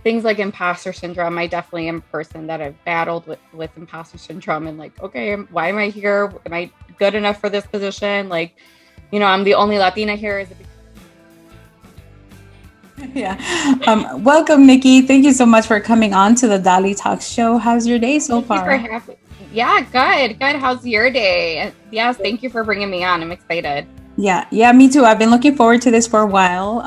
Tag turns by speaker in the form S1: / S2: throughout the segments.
S1: things like imposter syndrome. I definitely am a person that I've battled with imposter syndrome and like, okay, why am I here? Am I good enough for this position? Like, I'm the only Latina here.
S2: Yeah. Welcome, Nikki. Thank you so much for coming on to the Dalitalks show. How's your day so
S1: Thank you for
S2: far?
S1: having. Yeah, good, good. How's your day? Yes, thank you for bringing me on. I'm excited.
S2: Yeah, me too. I've been looking forward to this for a while.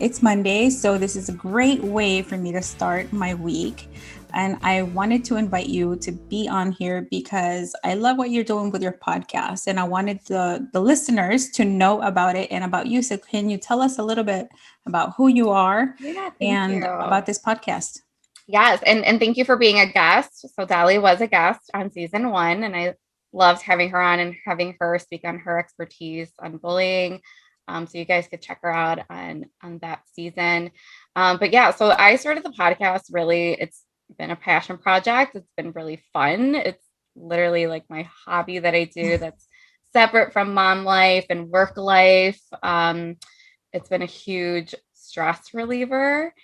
S2: It's Monday, so this is a great way for me to start my week. And I wanted to invite you to be on here because I love what you're doing with your podcast. And I wanted the listeners to know about it and about you. So can you tell us a little bit about who you are
S1: Yeah, thank
S2: and
S1: you.
S2: about this podcast?
S1: Yes, and thank you for being a guest. So Dali was a guest on season 1, and I loved having her on and having her speak on her expertise on bullying. So you guys could check her out on that season. But yeah, so I started the podcast. Really, it's been a passion project. It's been really fun. It's literally like my hobby that I do. That's separate from mom life and work life. It's been a huge stress reliever.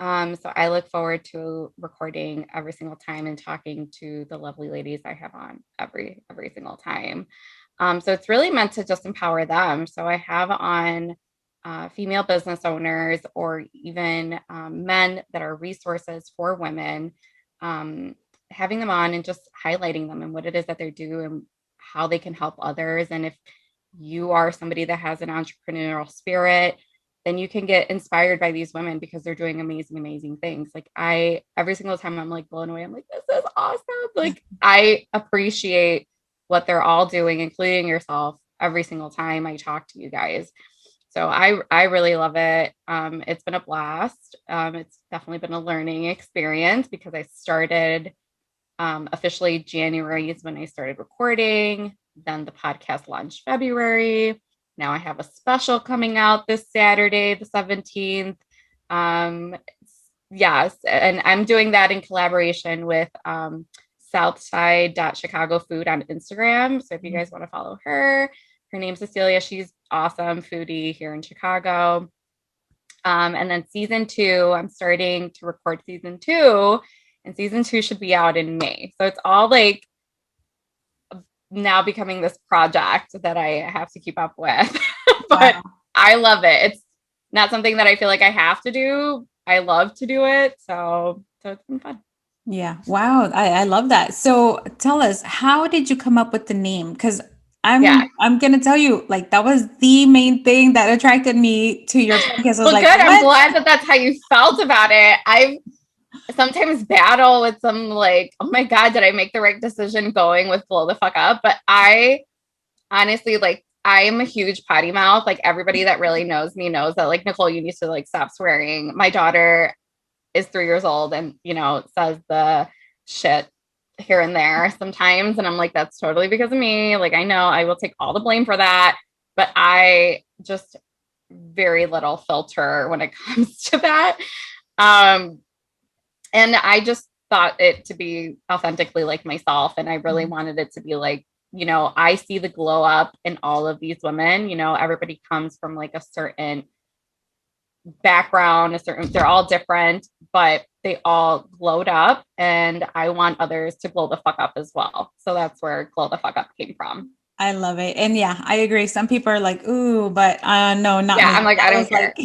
S1: So I look forward to recording every single time and talking to the lovely ladies I have on every single time. So it's really meant to just empower them. So I have on female business owners or even men that are resources for women, having them on and just highlighting them and what it is that they do and how they can help others. And if you are somebody that has an entrepreneurial spirit, then you can get inspired by these women because they're doing amazing, amazing things. Like every single time I'm like blown away. I'm like, this is awesome. Like I appreciate what they're all doing, including yourself, every single time I talk to you guys. So I really love it. It's been a blast. It's definitely been a learning experience because I started officially January is when I started recording. Then the podcast launched February. Now I have a special coming out this Saturday, the 17th. Um, yes, and I'm doing that in collaboration with Southside.Chicago Food on Instagram. So if you guys want to follow her name's Cecilia. She's awesome foodie here in Chicago. And then season 2, I'm starting to record season 2, and season 2 should be out in May. So it's all like now becoming this project that I have to keep up with. But
S2: Wow.
S1: I love it. It's not something that I feel like I have to do. I love to do it. So it's been fun.
S2: Yeah. Wow. I love that. So tell us, how did you come up with the name? Because
S1: Yeah.
S2: I'm gonna tell you, like that was the main thing that attracted me to your podcast. I was
S1: Well,
S2: like,
S1: good. I'm
S2: what?
S1: glad that that's how you felt about it. I sometimes battle with some like, oh my God, did I make the right decision going with blow the fuck up? But I honestly like I am a huge potty mouth. Like everybody that really knows me knows that like Nicole, you need to like stop swearing. My daughter is 3 years old and says the shit here and there sometimes. And I'm like, that's totally because of me. Like I know I will take all the blame for that. But I just very little filter when it comes to that. Um, and I just thought it to be authentically like myself. And I really wanted it to be like, I see the glow up in all of these women. Everybody comes from like a certain background, they're all different, but they all glowed up. And I want others to glow the fuck up as well. So that's where glow the fuck up came from.
S2: I love it. And yeah, I agree. Some people are like, ooh, but no, not
S1: Yeah,
S2: me.
S1: I'm like, I
S2: I
S1: don't
S2: was like,
S1: care. At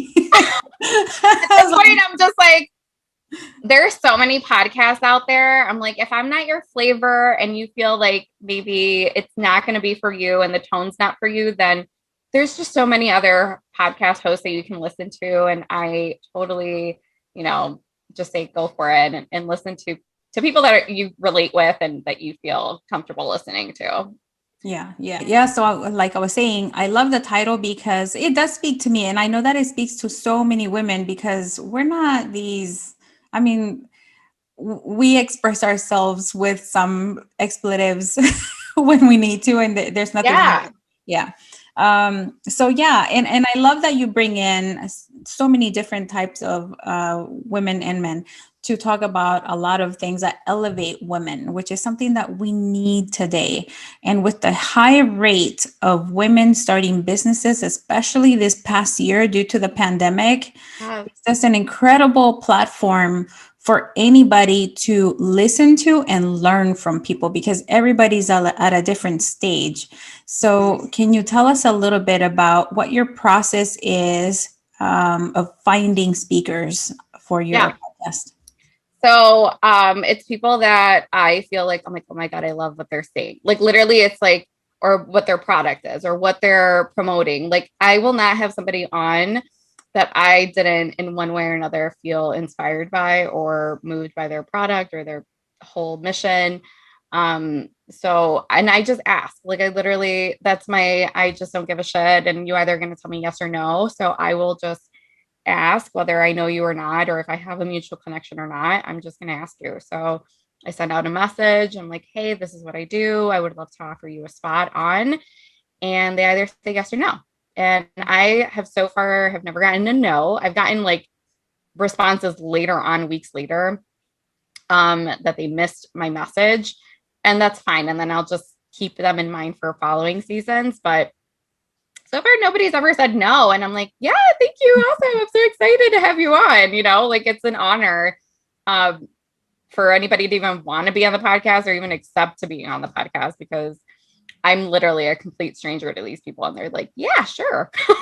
S2: I
S1: this
S2: was
S1: point,
S2: like,
S1: I'm just like, there's so many podcasts out there. I'm like, if I'm not your flavor and you feel like maybe it's not going to be for you and the tone's not for you, then there's just so many other podcast hosts that you can listen to. And I totally, just say go for it and listen to people that you relate with and that you feel comfortable listening to.
S2: yeah. So like I was saying, I love the title because it does speak to me. And I know that it speaks to so many women because we're not these, I mean, we express ourselves with some expletives when we need to, and there's nothing wrong.
S1: Yeah.
S2: Yeah. So yeah, and I love that you bring in so many different types of women and men to talk about a lot of things that elevate women, which is something that we need today. And with the high rate of women starting businesses, especially this past year due to the pandemic,
S1: Yes.
S2: it's just an incredible platform for anybody to listen to and learn from people because everybody's at a different stage.
S1: Mhm.
S2: So, can you tell us a little bit about what your process is of finding speakers for your
S1: Yeah.
S2: podcast?
S1: So it's people that I feel like I'm like, oh my God, I love what they're saying. Like literally it's like, or what their product is or what they're promoting. Like I will not have somebody on that I didn't in one way or another feel inspired by or moved by their product or their whole mission. So and I just ask, like I literally that's my I just don't give a shit. And you either gonna tell me yes or no. So I will just ask whether I know you or not, or if I have a mutual connection or not. I'm just going to ask you. So I send out a message. I'm like, hey, this is what I do. I would love to offer you a spot on. And they either say yes or no. And I have so far have never gotten a no. I've gotten like responses later on, weeks later, that they missed my message. And that's fine. And then I'll just keep them in mind for following seasons. But so far nobody's ever said no, and I'm like, yeah, thank you, awesome, I'm so excited to have you on, like it's an honor, um, for anybody to even want to be on the podcast or even accept to be on the podcast, because I'm literally a complete stranger to these people and they're like, yeah, sure. So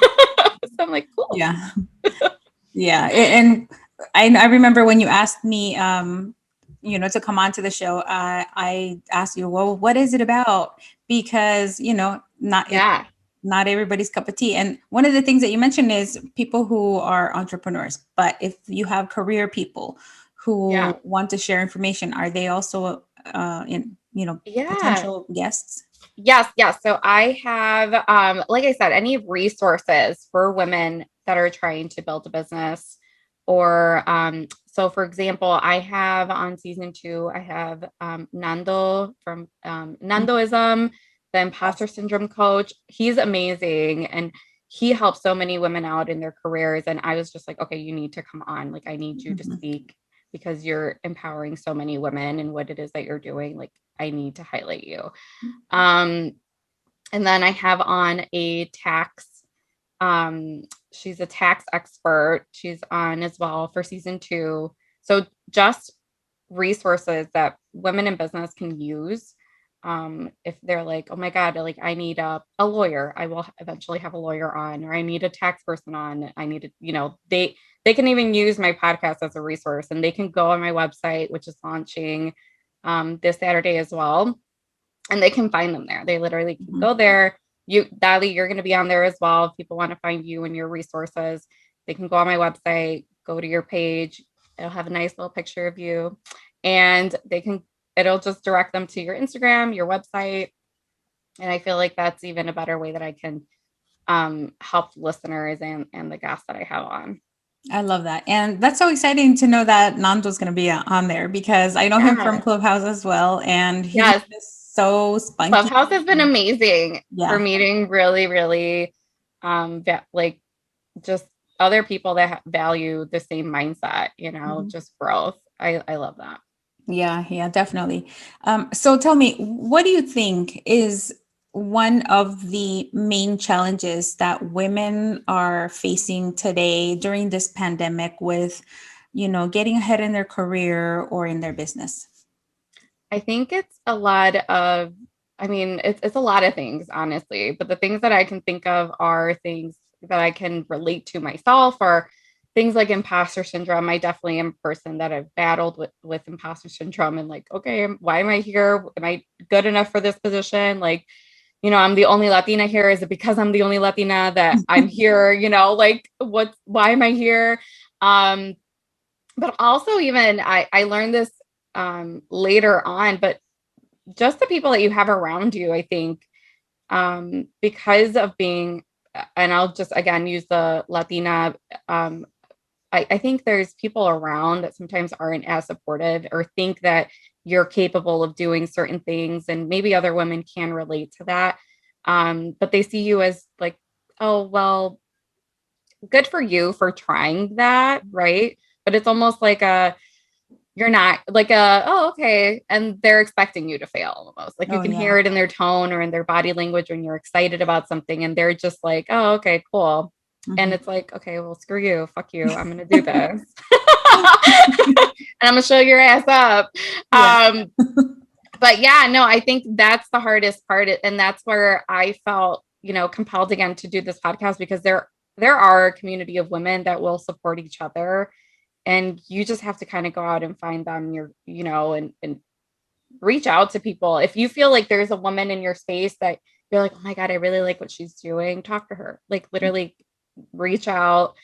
S1: I'm like, cool.
S2: Yeah, yeah, and I remember when you asked me, to come on to the show. I asked you, well, what is it about? Because
S1: Yeah.
S2: not everybody's cup of tea. And one of the things that you mentioned is people who are entrepreneurs. But if you have career people
S1: Yeah.
S2: who want to share information, are they also
S1: Yeah.
S2: potential guests?
S1: Yes, yes. So I have, like I said, any resources for women that are trying to build a business, or so for example, I have on season 2, I have Nando from Nandoism, the Imposter
S2: Yes.
S1: Syndrome coach. He's amazing and he helps so many women out in their careers. And I was just like, okay, you need to come on. Like, I need you to
S2: Mhm.
S1: speak because you're empowering so many women and what it is that you're doing. Like, I need to highlight you. Um, and then I have on a tax, um, she's a tax expert. She's on as well for season 2. So just resources that women in business can use. If they're like, oh my God, like I need a lawyer, I will eventually have a lawyer on, or I need a tax person on. I need to, they can even use my podcast as a resource, and they can go on my website, which is launching this Saturday as well, and they can find them there. They literally can
S2: Mhm.
S1: go there. Dali, you're going to be on there as well. If people want to find you and your resources, they can go on my website, go to your page. It'll have a nice little picture of you, and it'll just direct them to your Instagram, your website. And I feel like that's even a better way that I can help listeners and the guests that I have on.
S2: I love that. And that's so exciting to know that Nando's going to be on there because I know him from
S1: Yeah.
S2: Clubhouse as well. And he's
S1: Yes.
S2: just so spunky.
S1: Clubhouse has been amazing for
S2: Yeah.
S1: meeting really, really, like just other people that value the same mindset,
S2: Mhm.
S1: just growth. I love that.
S2: Yeah, yeah, definitely. So tell me, what do you think is one of the main challenges that women are facing today during this pandemic with, getting ahead in their career or in their business?
S1: I think it's a lot of, I mean, it's a lot of things, honestly, but the things that I can think of are things that I can relate to myself, or things like imposter syndrome. I definitely am a person that I've battled with imposter syndrome, and like, okay, why am I here? Am I good enough for this position? Like, I'm the only Latina here. Is it because I'm the only Latina that I'm here? Like why am I here? Um, but also even I learned this later on, but just the people that you have around you, I think, because of being, and I'll just again use the Latina, um, I think there's people around that sometimes aren't as supportive or think that you're capable of doing certain things, and maybe other women can relate to that. But they see you as like, oh, well, good for you for trying that, right? But it's almost like you're not like oh, okay. And they're expecting you to fail almost. Like you
S2: Oh,
S1: can
S2: yeah.
S1: hear it in their tone or in their body language when you're excited about something and they're just like, oh, okay, cool. And
S2: Mhm.
S1: it's like, okay, well, screw you, fuck you. I'm gonna do this. And I'm gonna show your ass up.
S2: Yeah.
S1: But yeah, no, I think that's the hardest part. And that's where I felt, compelled again to do this podcast because there are a community of women that will support each other. And you just have to kind of go out and find them and reach out to people. If you feel like there's a woman in your space that you're like, oh my God, I really like what she's doing, talk to her. Like literally reach out.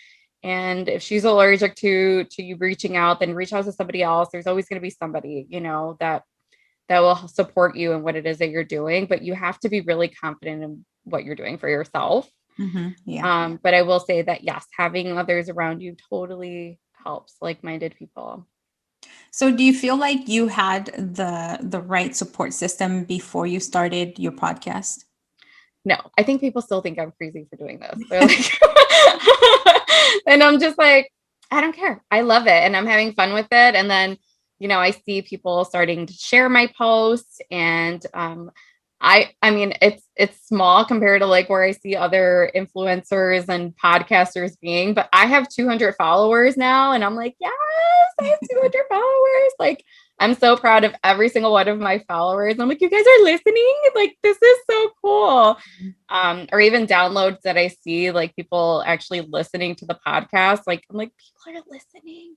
S1: And if she's allergic to you reaching out, then reach out to somebody else. There's always going to be somebody, that will support you in what it is that you're doing, but you have to be really confident in what you're doing for yourself.
S2: Yeah.
S1: But I will say that yes, having others around you totally helps, like-minded people.
S2: So do you feel like you had the right support system before you started your podcast?
S1: No, I think people still think I'm crazy for doing this. They're like, and I'm just like, I don't care. I love it. And I'm having fun with it. And then, I see people starting to share my posts and, I mean, it's small compared to like where I see other influencers and podcasters being, but I have 200 followers now. And I'm like, yes, I have 200 followers. Like, I'm so proud of every single one of my followers. I'm like, you guys are listening? Like, this is so cool. Or even downloads that I see, like people actually listening to the podcast. Like, I'm like, people are listening.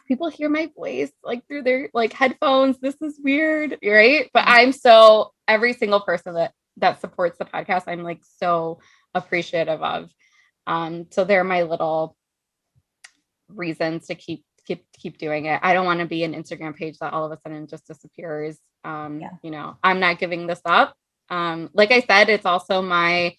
S1: People hear my voice like through their like headphones. This is weird, right? But I'm so every single person that supports the podcast, I'm like so appreciative of. So they're my little reasons to keep doing it. I don't want to be an Instagram page that all of a sudden just disappears.
S2: Yeah.
S1: I'm not giving this up. Like I said, it's also my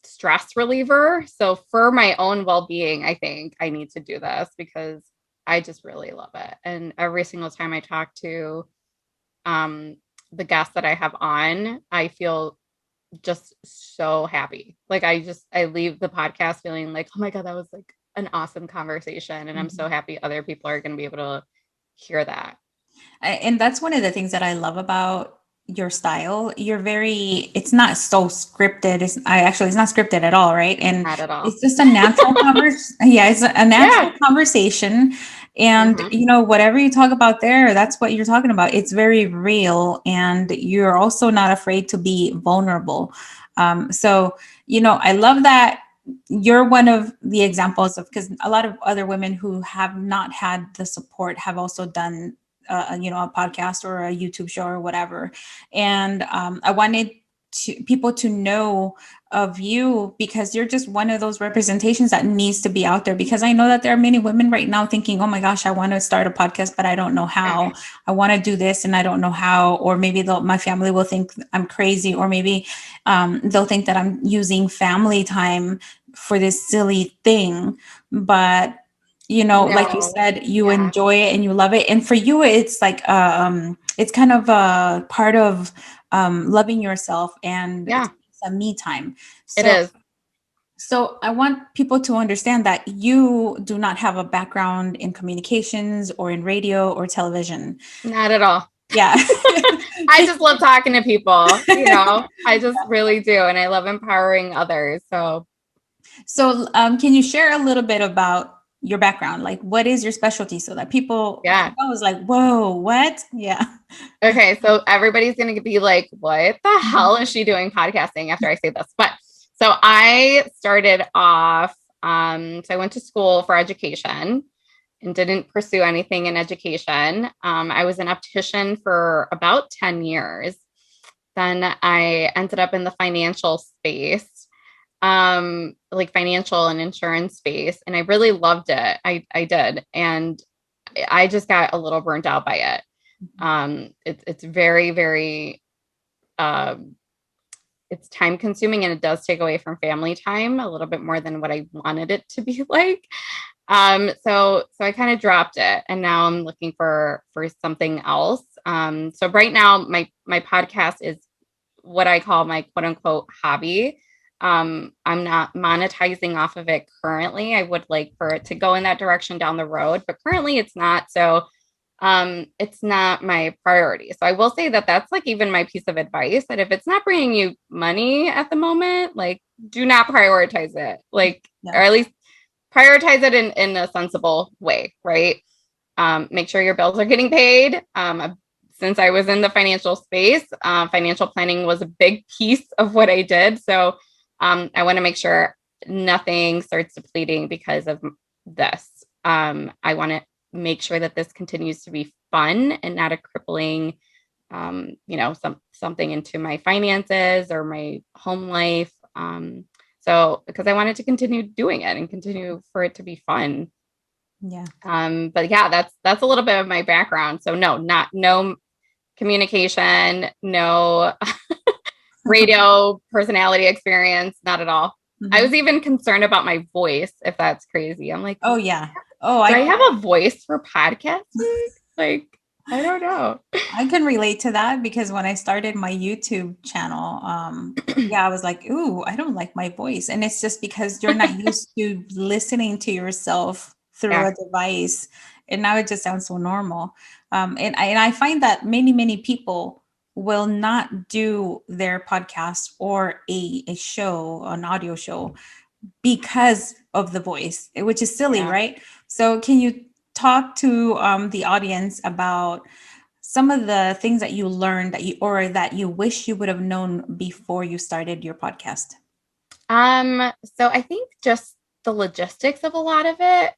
S1: stress reliever. So for my own well-being, I think I need to do this because I just really love it. And every single time I talk to um the guests that I have on, I feel just so happy. Like I leave the podcast feeling like, oh my God, that was like an awesome conversation. And I'm so happy other people are going to be able to hear that.
S2: And that's one of the things that I love about your style. It's not so scripted. It's not scripted at all, right? And
S1: Not at all.
S2: it's just a natural conversation. Yeah, it's a natural
S1: Yeah.
S2: conversation. And,
S1: Mm-hmm.
S2: whatever you talk about there, that's what you're talking about. It's very real. And you're also not afraid to be vulnerable. So, I love that you're one of the examples of, because a lot of other women who have not had the support have also done a podcast or a YouTube show or whatever. And I wanted people to know of you because you're just one of those representations that needs to be out there, because I know that there are many women right now thinking, oh my gosh, I want to start a podcast, but I don't know how. I want to do this and I don't know how. Or maybe my family will think I'm crazy, or maybe they'll think that I'm using family time for this silly thing. But like you
S1: No.
S2: said, you
S1: Yeah.
S2: enjoy it and you love it. And for you, it's like, it's kind of a part of loving yourself and
S1: Yeah,
S2: some me time.
S1: it
S2: So,
S1: is.
S2: so I want people to understand that you do not have a background in communications or in radio or television.
S1: Not at all.
S2: Yeah.
S1: I just love talking to people, I just really do. And I love empowering others. So,
S2: So, can you share a little bit about your background? Like, what is your specialty so that people
S1: yeah.
S2: can know is like, whoa, what? Yeah.
S1: Okay. So everybody's going to be like, what the
S2: Mhm.
S1: hell is she doing podcasting after I say this? But so I started off, so I went to school for education and didn't pursue anything in education. I was an optician for about 10 years. Then I ended up in the financial space, like financial and insurance space. And I really loved it. I did. And I just got a little burnt out by it. It's very, very, um, it's time consuming and it does take away from family time a little bit more than what I wanted it to be like. So I kind of dropped it and now I'm looking for something else. So right now my podcast is what I call my quote unquote hobby. I'm not monetizing off of it currently. I would like for it to go in that direction down the road, but currently it's not. So it's not my priority. So I will say that that's like even my piece of advice, that if it's not bringing you money at the moment, like do not prioritize it, like, or at least prioritize it in a sensible way, right? Make sure your bills are getting paid. Since I was in the financial space, financial planning was a big piece of what I did. So I want to make sure nothing starts depleting because of this. I want to make sure that this continues to be fun and not a crippling, something into my finances or my home life. So because I wanted to continue doing it and continue for it to be fun.
S2: Yeah.
S1: But yeah, that's a little bit of my background. So no communication, no radio personality experience, not at all. Mm-hmm. I was even concerned about my voice, if that's crazy. I'm like,
S2: oh yeah.
S1: Oh, I have a voice for podcasting? Like, I don't know.
S2: I can relate to that because when I started my YouTube channel, I was like, ooh, I don't like my voice. And it's just because you're not used to listening to yourself through a device. And now it just sounds so normal. And I find that many people will not do their podcast or a show, an audio show, because of the voice, which is silly, right? So can you talk to the audience about some of the things that you learned that you wish you would have known before you started your podcast?
S1: So I think just the logistics of a lot of it.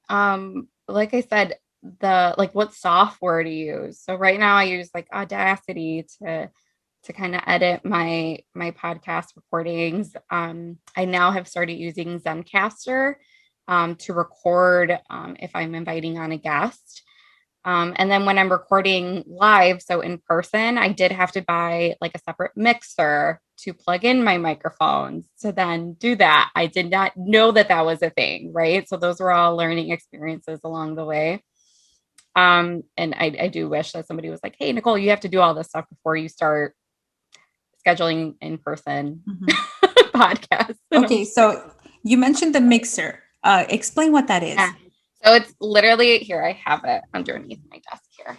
S1: Like I said, what software to use. So right now I use like Audacity to kind of edit my podcast recordings. I now have started using Zencaster to record if I'm inviting on a guest. And then when I'm recording live, so in person, I did have to buy like a separate mixer to plug in my microphones to then do that. I did not know that was a thing, right? So those were all learning experiences along the way. And I do wish that somebody was like, hey, Nicole, you have to do all this stuff before you start scheduling in person podcasts.
S2: Okay, so you mentioned the mixer. Explain what that is.
S1: Yeah. So it's literally here. I have it underneath my desk here.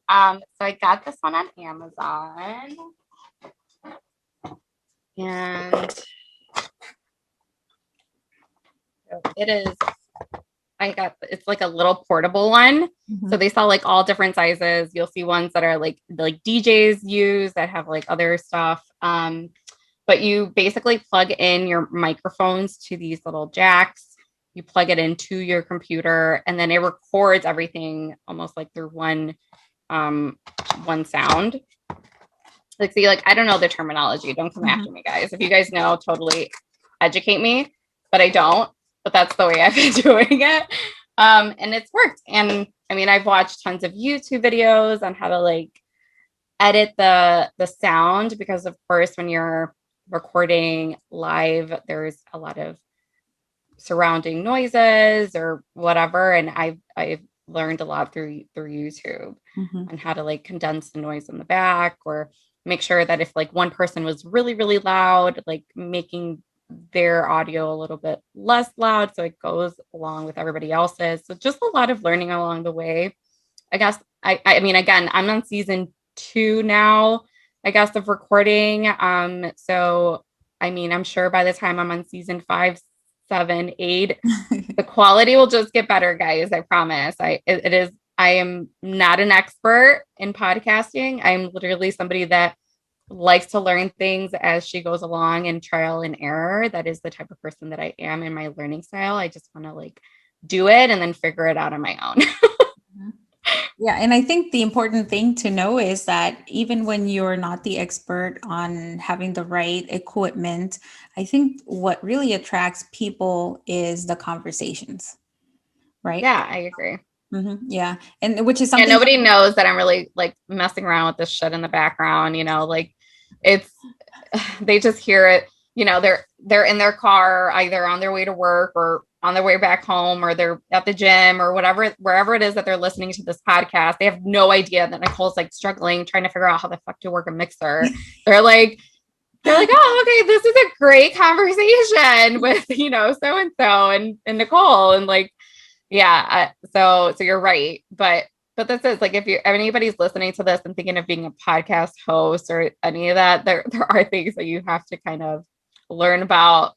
S1: So I got this one on Amazon, and so it is. It's like a little portable one. Mm-hmm. So they sell like all different sizes. You'll see ones that are like DJs use that have like other stuff. But you basically plug in your microphones to these little jacks. You plug it into your computer, and then it records everything almost like through one sound. Like, see, like, I don't know the terminology. Don't come after me, guys. If you guys know, totally educate me, but I don't. But that's the way I've been doing it. And it's worked. And I mean, I've watched tons of YouTube videos on how to like edit the sound, because of course, when you're recording live, there's a lot of surrounding noises or whatever. And I've learned a lot through YouTube on how to like condense the noise in the back, or make sure that if like one person was really, really loud, like making their audio a little bit less loud so it goes along with everybody else's. So just a lot of learning along the way. I guess I mean, again, I'm on season 2 now, I guess, of recording. So I mean, I'm sure by the time I'm on season 5, 7, 8, the quality will just get better, guys. I promise. I am not an expert in podcasting. I'm literally somebody that likes to learn things as she goes along and trial and error. That is the type of person that I am in my learning style. I just want to like do it and then figure it out on my own.
S2: Yeah. And I think the important thing to know is that even when you're not the expert on having the right equipment, I think what really attracts people is the conversations, right?
S1: Yeah, I agree.
S2: Yeah. And which is something
S1: nobody knows that I'm really like messing around with this shit in the background, like they just hear it, they're in their car, either on their way to work or on their way back home, or they're at the gym, or whatever, wherever it is that they're listening to this podcast. They have no idea that Nicole's like struggling, trying to figure out how the fuck to work a mixer. They're like, oh, okay, this is a great conversation with, so and so and Nicole. And like, yeah, so you're right. But this is like, if anybody's listening to this and thinking of being a podcast host or any of that, there are things that you have to kind of learn about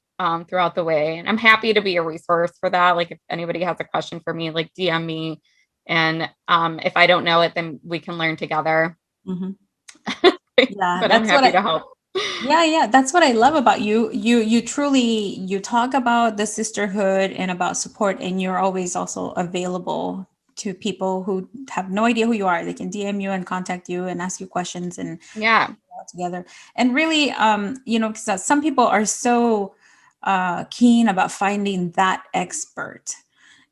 S1: throughout the way. And I'm happy to be a resource for that. Like, if anybody has a question for me, like DM me. And if I don't know it, then we can learn together.
S2: Mm-hmm.
S1: Yeah, but I'm happy to help.
S2: Yeah. That's what I love about you. You truly, you talk about the sisterhood and about support, and you're always also available to people who have no idea who you are. They can DM you and contact you and ask you questions, and together. And really, because some people are so keen about finding that expert.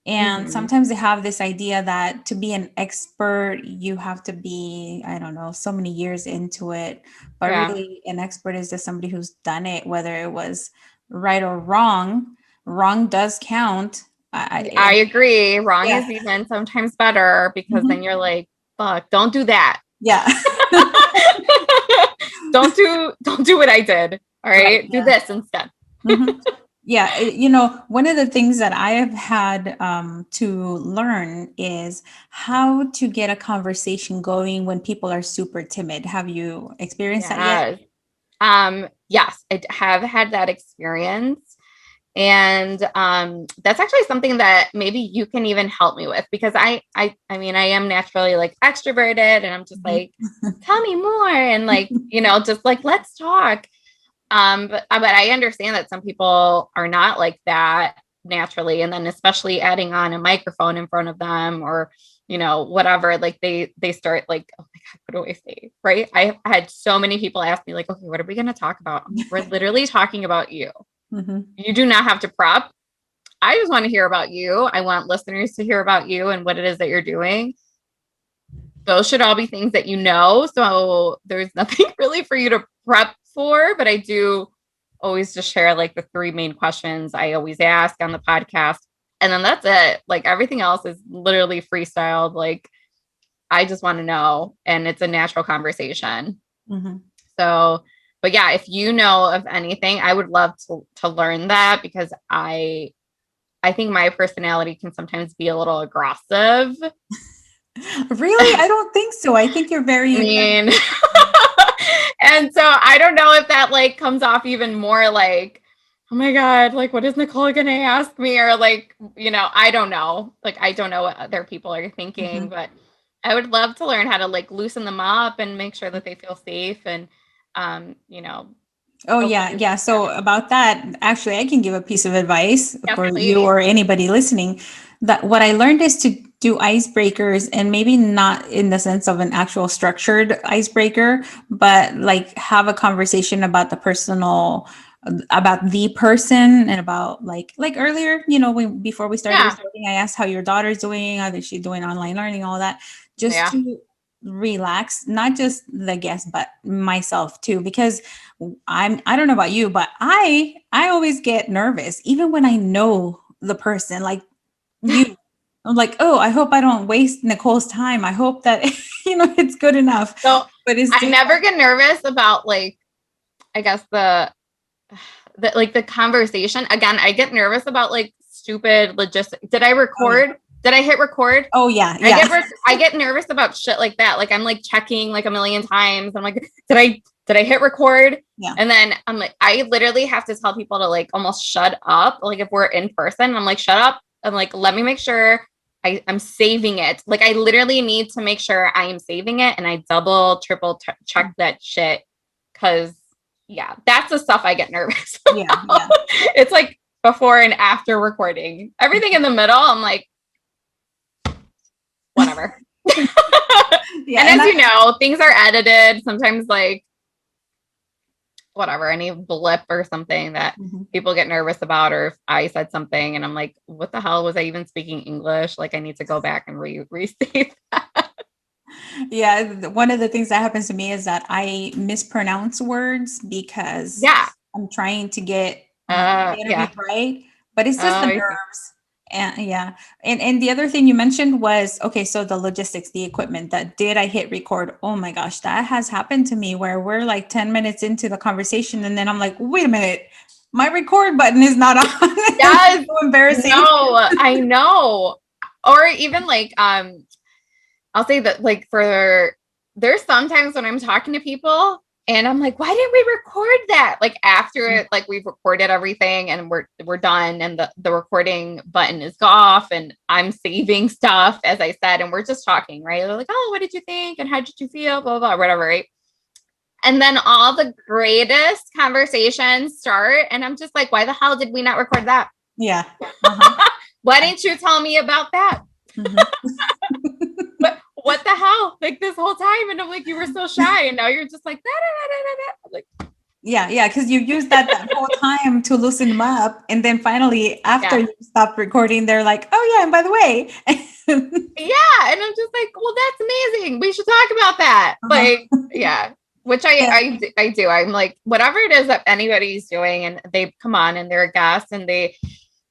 S2: And sometimes they have this idea that to be an expert, you have to be, I don't know, so many years into it. But really, an expert is just somebody who's done it, whether it was right or wrong. Wrong does count.
S1: I agree. Wrong is even sometimes better, because then you're like, fuck, don't do that.
S2: Yeah.
S1: Don't do what I did. All right. Do this instead.
S2: Yeah. One of the things that I have had to learn is how to get a conversation going when people are super timid. Have you experienced that
S1: yet? Yes, I have had that experience. And that's actually something that maybe you can even help me with, because I mean, I am naturally like extroverted, and I'm just like, tell me more. And like, just like, let's talk. But I understand that some people are not like that naturally. And then especially adding on a microphone in front of them, or, whatever, like they start like, oh my God, what do I say? Right. I had so many people ask me like, okay, what are we going to talk about? We're literally talking about you. You do not have to prep. I just want to hear about you. I want listeners to hear about you and what it is that you're doing. Those should all be things that so there's nothing really for you to prep for, but I do always just share like the 3 main questions I always ask on the podcast. And then that's it. Like, everything else is literally freestyled. Like, I just want to know. And it's a natural conversation. So, but yeah, if you know of anything, I would love to learn that, because I think my personality can sometimes be a little aggressive.
S2: Really? I don't think so. I think you're very
S1: mean. And so I don't know if that like comes off even more like, oh my God, like, what is Nicole going to ask me? Or like, I don't know. Like, I don't know what other people are thinking, but I would love to learn how to like loosen them up and make sure that they feel safe. And,
S2: Oh, yeah. So about that, actually, I can give a piece of advice for you or anybody listening. That what I learned is to do icebreakers, and maybe not in the sense of an actual structured icebreaker, but like have a conversation about the person and about like earlier, before we started recording, I asked how your daughter's doing, how is she doing online learning, all that, just to relax, not just the guest, but myself too, because I don't know about you, but I always get nervous, even when I know the person, like you. I'm like, oh, I hope I don't waste Nicole's time. I hope that, it's good enough.
S1: So, but I never get nervous about like, I guess the conversation. Again, I get nervous about like stupid logistics. Did I record? Did I hit record?
S2: Oh yeah.
S1: I get nervous about shit like that. Like, I'm like checking like a million times. I'm like, did I hit record?
S2: Yeah.
S1: And then I'm like, I literally have to tell people to like almost shut up. Like, if we're in person, I'm like, shut up. I'm like, let me make sure I'm saving it. Like, I literally need to make sure I am saving it, and I double, triple check that shit. Cause that's the stuff I get nervous about.
S2: Yeah.
S1: It's like before and after recording. Everything in the middle, I'm like, whatever. And as you know, things are edited. Sometimes like, whatever, any blip or something that people get nervous about, or if I said something and I'm like, what the hell, was I even speaking English? Like, I need to go back and restate that.
S2: Yeah, one of the things that happens to me is that I mispronounce words because I'm trying to get it right, but it's just the nerves. And yeah. And the other thing you mentioned was, okay, so the logistics, the equipment, that did I hit record? Oh my gosh, that has happened to me where we're like 10 minutes into the conversation and then I'm like, wait a minute, my record button is not on.
S1: Yes.
S2: So embarrassing.
S1: No, I know. Or even like, I'll say that like there's sometimes when I'm talking to people and I'm like, why didn't we record that? Like after it, like we've recorded everything and we're done and the recording button is off and I'm saving stuff, as I said, and we're just talking, right? They're like, oh, what did you think? And how did you feel? Blah, blah, whatever, right? And then all the greatest conversations start. And I'm just like, why the hell did we not record that?
S2: Yeah. Uh-huh.
S1: Why didn't you tell me about that? What the hell? Like this whole time. And I'm like, you were so shy. And now you're just like, da, da, da, da, da. Like,
S2: yeah. Because you used that whole time to loosen them up. And then finally, after you stop recording, they're like, oh yeah, and by the way.
S1: Yeah. And I'm just like, well, that's amazing. We should talk about that. Like, yeah. Which I do. I'm like, whatever it is that anybody's doing and they come on and they're a guest and they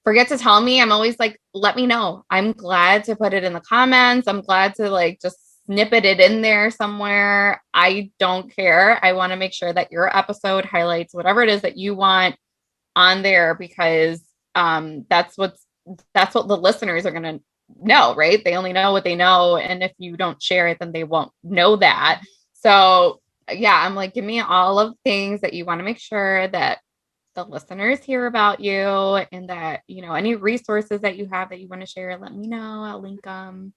S1: forget to tell me, I'm always like, let me know. I'm glad to put it in the comments. I'm glad to like just snippet it in there somewhere. I don't care. I want to make sure that your episode highlights whatever it is that you want on there, because that's what the listeners are going to know, right? They only know what they know. And if you don't share it, then they won't know that. So yeah, I'm like, give me all of things that you want to make sure that the listeners hear about you, and that, you know, any resources that you have that you want to share, let me know. I'll link them.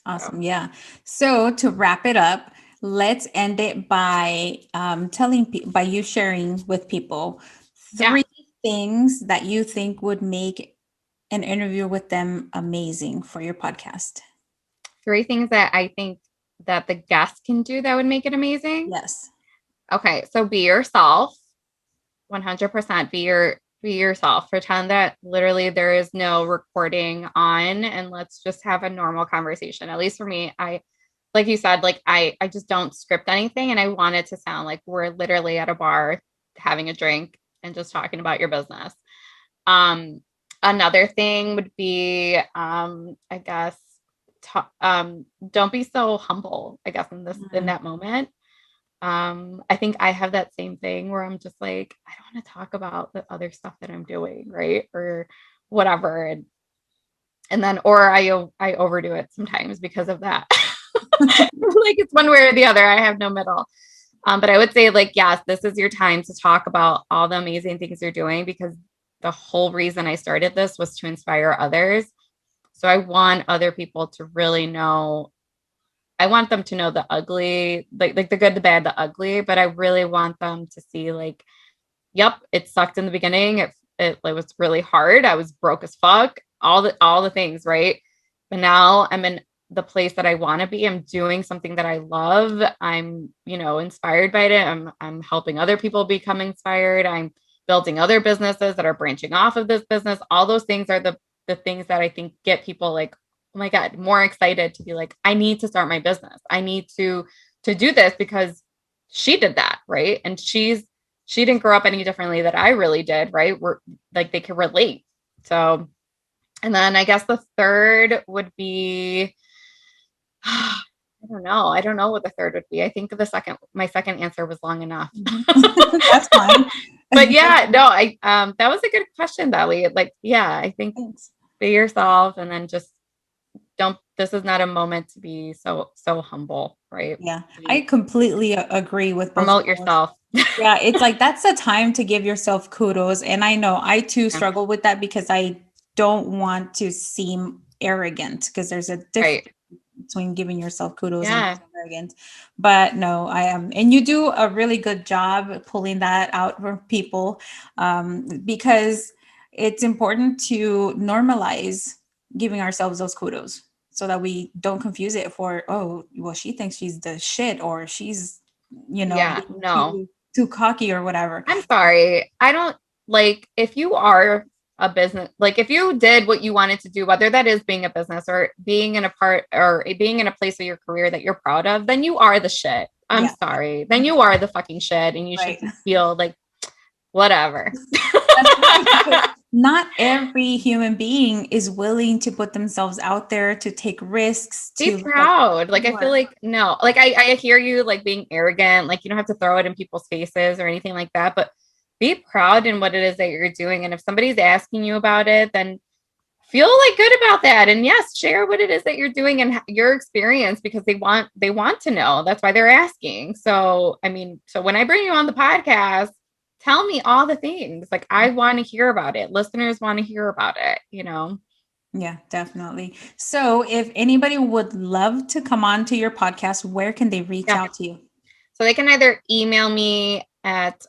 S2: Awesome. Yeah. So to wrap it up, let's end it by by you sharing with people three things that you think would make an interview with them amazing for your podcast.
S1: Three things that I think that the guest can do that would make it amazing.
S2: Yes.
S1: Okay. So be yourself. 100% be yourself. Pretend that literally there is no recording on, and let's just have a normal conversation. At least for me, like you said, like I just don't script anything, and I want it to sound like we're literally at a bar having a drink and just talking about your business. Another thing would be, I guess, don't be so humble, I guess, in that moment. I think I have that same thing where I'm just like, I don't want to talk about the other stuff that I'm doing, right? Or whatever. And then, or I overdo it sometimes because of that. Like it's one way or the other. I have no middle. But I would say, like, yes, this is your time to talk about all the amazing things you're doing, because the whole reason I started this was to inspire others. So I want other people to really know. I want them to know the ugly, like the good, the bad, the ugly, but I really want them to see, like, yep, it sucked in the beginning. It was really hard. I was broke as fuck, all the things, right? But now I'm in the place that I want to be. I'm doing something that I love. I'm, you know, inspired by it. I'm helping other people become inspired. I'm building other businesses that are branching off of this business. All those things are the things that I think get people like, oh my God, more excited to be like, I need to start my business. I need to do this because she did that, right? And she didn't grow up any differently that I really did, right? We're like, they can relate. So, and then I guess the third would be, I don't know what the third would be. I think my second answer was long enough.
S2: That's fine.
S1: But yeah, no, that was a good question, Dali. Like, yeah, I think be yourself, and then just this is not a moment to be so humble, right?
S2: Yeah, I completely agree with both.
S1: Promote yourself.
S2: Yeah, it's like that's the time to give yourself kudos. And I know I too struggle with that because I don't want to seem arrogant, because there's a difference between giving yourself kudos and arrogant. But no, I am, and you do a really good job pulling that out for people, because it's important to normalize giving ourselves those kudos so that we don't confuse it for, oh, well, she thinks she's the shit, or she's, you know, too cocky or whatever.
S1: I'm sorry. I don't like, if you are a business, like if you did what you wanted to do, whether that is being a business or being in a place of your career that you're proud of, then you are the shit. I'm sorry. Then you are the fucking shit, and you should feel like whatever.
S2: not every human being is willing to put themselves out there, to take risks,
S1: Be
S2: to
S1: proud. Like, I feel
S2: work.
S1: like, no, like, I hear you like being arrogant. Like, you don't have to throw it in people's faces or anything like that, but be proud in what it is that you're doing. And if somebody's asking you about it, then feel like good about that. And yes, share what it is that you're doing and your experience, because they want to know. That's why they're asking. So, I mean, so when I bring you on the podcast, tell me all the things. Like, I want to hear about it. Listeners want to hear about it, you know.
S2: Yeah, definitely. So if anybody would love to come on to your podcast, where can they reach
S1: Yeah.
S2: out to you?
S1: So they can either email me at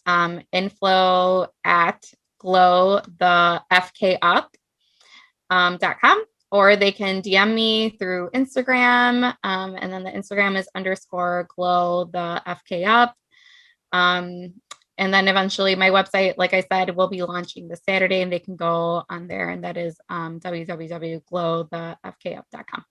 S1: info at glow the FK up.com, or they can DM me through Instagram. And then the Instagram is _glow the FK up. And then eventually my website, like I said, will be launching this Saturday, and they can go on there, and that is www.glowthefkup.com.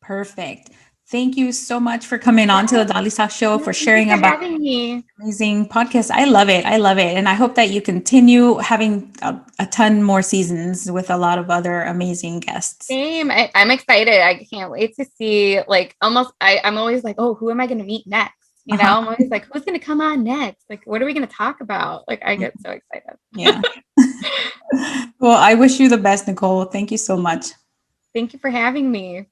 S2: Perfect. Thank you so much for coming on to the Dalitalks show, for
S1: Thank you
S2: sharing
S1: for
S2: about
S1: having me.
S2: amazing podcast. I love it. I love it. And I hope that you continue having a ton more seasons with a lot of other amazing guests.
S1: Same. I'm excited. I can't wait to see, like, almost, I'm always like, oh, who am I going to meet next? You know, I'm always like, who's going to come on next? Like, what are we going to talk about? Like, I get so excited.
S2: Yeah. Well, I wish you the best, Nicole. Thank you so much.
S1: Thank you for having me.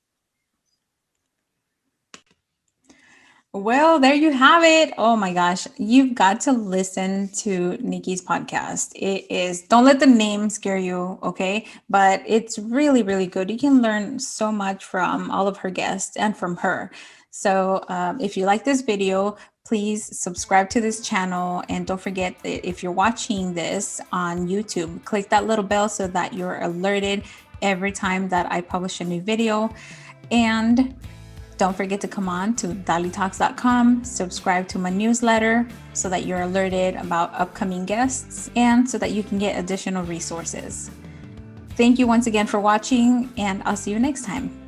S2: Well, there you have it. Oh my gosh. You've got to listen to Nikki's podcast. It is, don't let the name scare you, okay? But it's really, really good. You can learn so much from all of her guests and from her. So if you like this video, please subscribe to this channel. And don't forget that if you're watching this on YouTube, click that little bell so that you're alerted every time that I publish a new video. And don't forget to come on to Dalitalks.com, subscribe to my newsletter so that you're alerted about upcoming guests and so that you can get additional resources. Thank you once again for watching, and I'll see you next time.